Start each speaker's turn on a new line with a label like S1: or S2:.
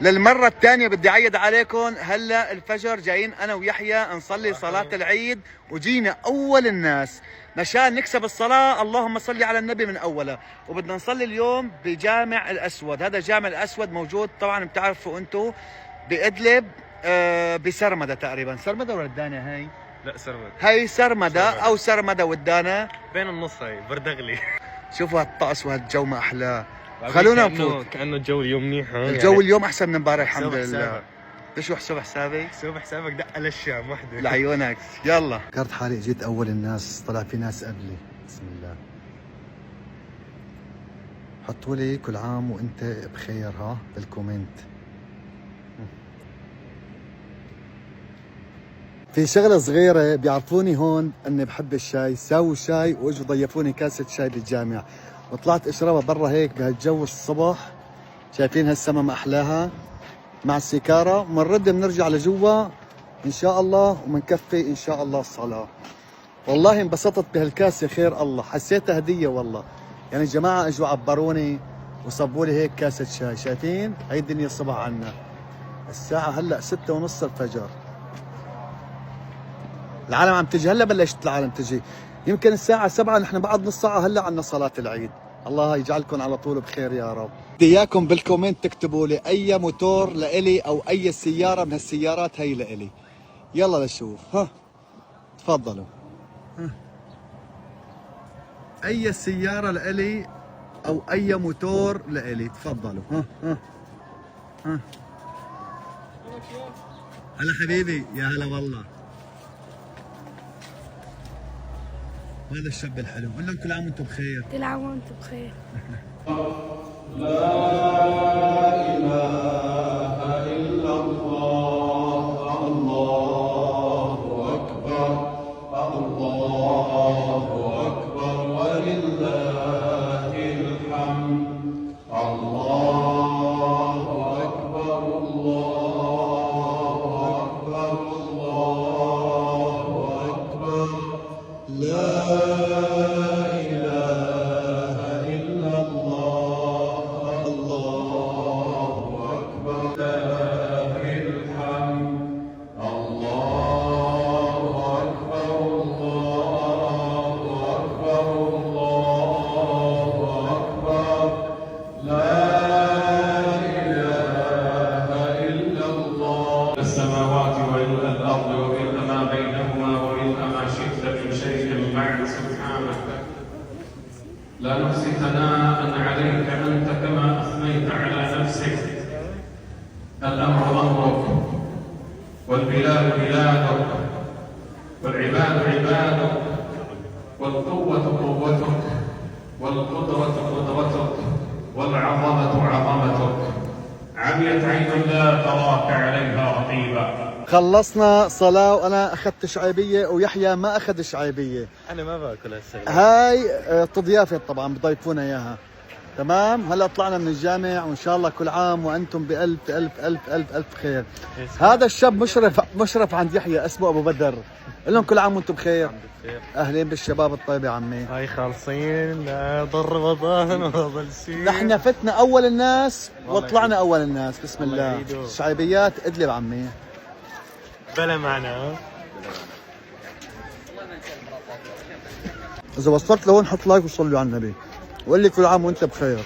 S1: للمرة الثانية بدي أعيد عليكم، هلا الفجر جايين أنا ويحيى نصلي صلاة العيد، وجينا أول الناس مشان نكسب الصلاة. اللهم صل على النبي من أولها. وبدنا نصلي اليوم بجامع الأسود. هذا جامع الأسود موجود طبعا بتعرفوا أنتم بإدلب، بسرمدة تقريبا. سرمدة ولا الدانة هاي؟
S2: لا سرمدة.
S1: هاي سرمدة أو سرمدة والدانة
S2: بين النص، هاي بردغلي.
S1: شوفوا هالطقس وهالجو ما أحلاه. خلونا نفوت.
S2: كأنه الجو اليوم منيح.
S1: الجو يعني اليوم أحسن من امبارح الحمد لله.
S2: حسابك.
S1: شو حساب حسابي؟
S2: حساب حسابك دقة للشام وحده.
S1: لعيونك. يلا فكرت حالي جيت أول الناس، طلع في ناس قبلي. بسم الله. حطوا لي كل عام وأنت بخير ها بالكومنت. في شغلة صغيرة بيعرفوني هون اني بحب الشاي، ساووا شاي واجوا ضيفوني كاسة شاي بالجامع، وطلعت اشربها برا هيك بهالجو الصبح. شايفين هالسما ما احلاها مع السيكارة. بنرد بنرجع لجوا ان شاء الله ومنكفي ان شاء الله الصلاة. والله انبسطت بهالكاسة خير الله، حسيتها هدية والله. يعني الجماعة اجوا عبروني وصبوا لي هيك كاسة شاي. شايفين هي الدنيا الصبح عنا. الساعة هلا 6:30 الفجر. العالم عم تجي، هلا بلشت العالم تجي. يمكن الساعة 7 نحن بعد نص ساعة هلا عنا صلاة العيد. الله يجعلكم على طول بخير يا رب. بدي اياكم بالكومنت تكتبوا لي اي موتور لإلي او اي سيارة من هالسيارات هي لإلي. يلا نشوف. ها تفضلوا. ها. اي سيارة لإلي او اي موتور لإلي تفضلوا. ها ها ها. هلا حبيبي، يا هلا والله. وهذا الشاب الحلو، قول لهم كل عام وانتم بخير.
S3: كل عام وانتم بخير.
S4: لا إله إلا الله، الله أكبر، الله أكبر ولله الحمد، الله أكبر، الله أكبر، الله أكبر. لا إله إلا الله، الله أكبر، لله الحمد، الله أكبر، الله أكبر، الله أكبر. لا إله إلا الله. السماوات وإلى الأرض وإلى ما بينهما وإلى ما شئت من شيء بعد سبحانك، لا نحصي ثناء عليك أنت كما أثنيت على نفسك. الأمر أمرك، والبلاد بلادك، والعباد عبادك، والقوة قوتك، والقدرة قدرتك، والعظمة عظمتك. عميت عين لا تراك عليها رقيبا.
S1: خلصنا صلاة وانا اخذت شعيبية ويحيى ما اخذ شعيبية.
S2: انا ما باكل هالشغله. هاي
S1: تضيافة طبعا بضيفونا اياها. تمام. هلا طلعنا من الجامع وان شاء الله كل عام وانتم بألف ألف ألف ألف ألف خير. هذا الشاب مشرف عند يحيى اسمه ابو بدر. قل لهم كل عام وانتم بخير. اهلين بالشباب الطيب يا عمي.
S2: هاي خالصين، لا ضر رمضان ولا ضل شيء.
S1: نحن فتنا اول الناس وطلعنا اول الناس. بسم الله. شعيبيات ادلب عمي.
S2: بلا معنى.
S1: اذا وصلت لهون حط لايك وصلوا على النبي وقول لي كل عام وانت بخير.